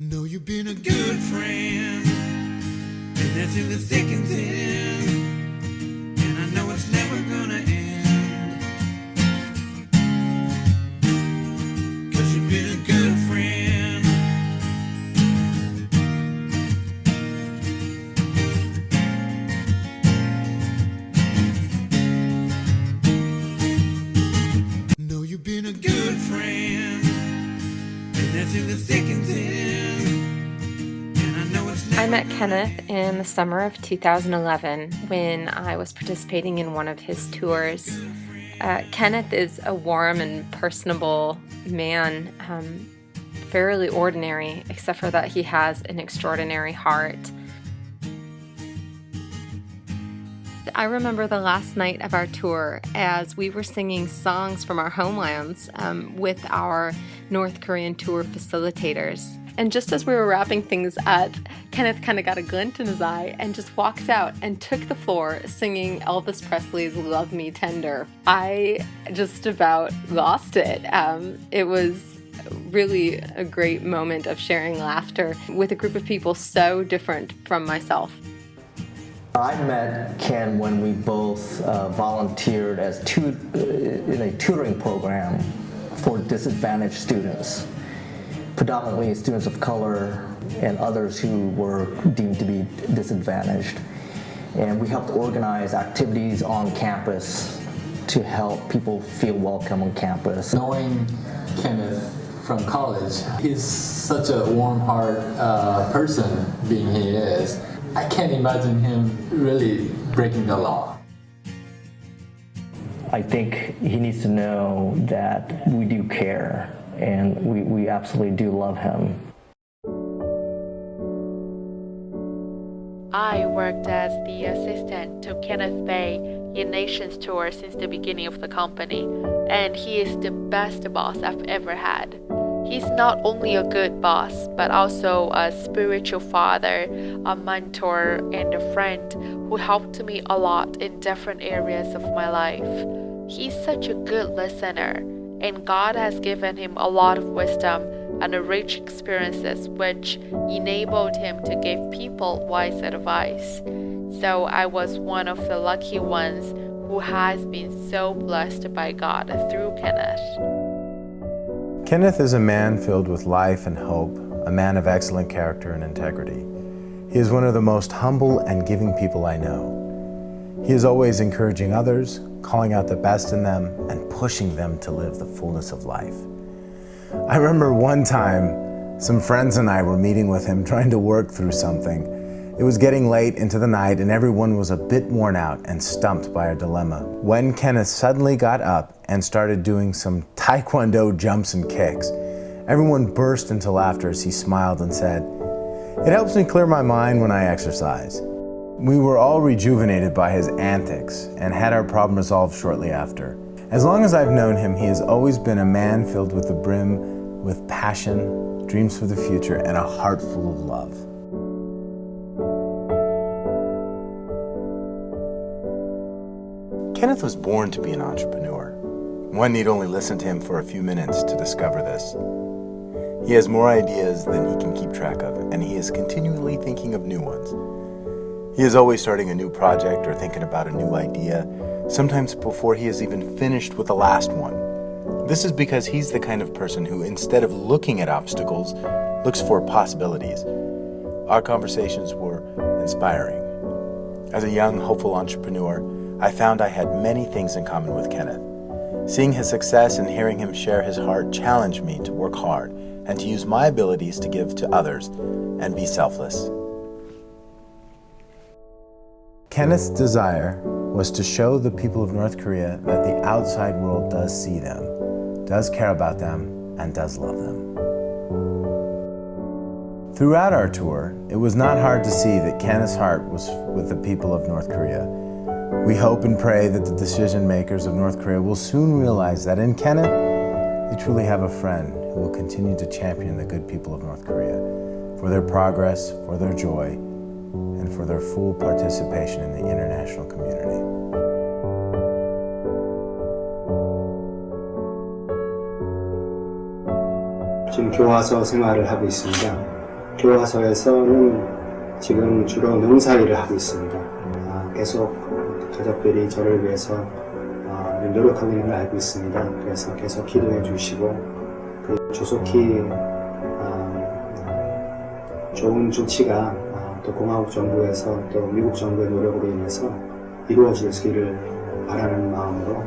Know you've been a good friend, and that's in the thick and thin, and I know it's never gonna end, 'cause you've been a good friend. Know you've been a good friend, and that's in the thick and thin. I met Kenneth in the summer of 2011 when I was participating in one of his tours. Kenneth is a warm and personable man, fairly ordinary, except for that he has an extraordinary heart. I remember the last night of our tour as we were singing songs from our homelands with our North Korean tour facilitators. And just as we were wrapping things up, Kenneth kind of got a glint in his eye and just walked out and took the floor singing Elvis Presley's Love Me Tender. I just about lost it. It was really a great moment of sharing laughter with a group of people so different from myself. I met Ken when we both volunteered as in a tutoring program for disadvantaged students, predominantly students of color and others who were deemed to be disadvantaged. And we helped organize activities on campus to help people feel welcome on campus. Knowing Kenneth from college, he's such a warm heart person, being he is. I can't imagine him really breaking the law. I think he needs to know that we do care, and we absolutely do love him. I worked as the assistant to Kenneth Bae in Nations Tour since the beginning of the company, and he is the best boss I've ever had. He's not only a good boss, but also a spiritual father, a mentor, and a friend who helped me a lot in different areas of my life. He's such a good listener, and God has given him a lot of wisdom and rich experiences which enabled him to give people wise advice. So I was one of the lucky ones who has been so blessed by God through Kenneth. Kenneth is a man filled with life and hope, a man of excellent character and integrity. He is one of the most humble and giving people I know. He is always encouraging others, calling out the best in them, and pushing them to live the fullness of life. I remember one time, some friends and I were meeting with him trying to work through something. It was getting late into the night and everyone was a bit worn out and stumped by a dilemma, when Kenneth suddenly got up and started doing some taekwondo jumps and kicks. Everyone burst into laughter as he smiled and said, "It helps me clear my mind when I exercise." We were all rejuvenated by his antics and had our problem resolved shortly after. As long as I've known him, he has always been a man filled with the brim with passion, dreams for the future, and a heart full of love. Kenneth was born to be an entrepreneur. One need only listen to him for a few minutes to discover this. He has more ideas than he can keep track of, and he is continually thinking of new ones. He is always starting a new project or thinking about a new idea, sometimes before he has even finished with the last one. This is because he's the kind of person who, instead of looking at obstacles, looks for possibilities. Our conversations were inspiring. As a young, hopeful entrepreneur, I found I had many things in common with Kenneth. Seeing his success and hearing him share his heart challenged me to work hard and to use my abilities to give to others and be selfless. Kenneth's desire was to show the people of North Korea that the outside world does see them, does care about them, and does love them. Throughout our tour, it was not hard to see that Kenneth's heart was with the people of North Korea. We hope and pray that the decision makers of North Korea will soon realize that in Kenneth, they truly have a friend who will continue to champion the good people of North Korea for their progress, for their joy, and for their full participation in the international community. 지금 들어와서 생활을 하고 있습니다. 교화소에서는 지금 주로 농사일을 하고 있습니다. 계속 가족들이 저를 위해서 노력하고 있는 걸 알고 있습니다. 그래서 계속 기도해 주시고 조속히 좋은 조치가 또 공화국 정부에서 또 미국 정부의 노력으로 인해서 이루어지기를 바라는 마음으로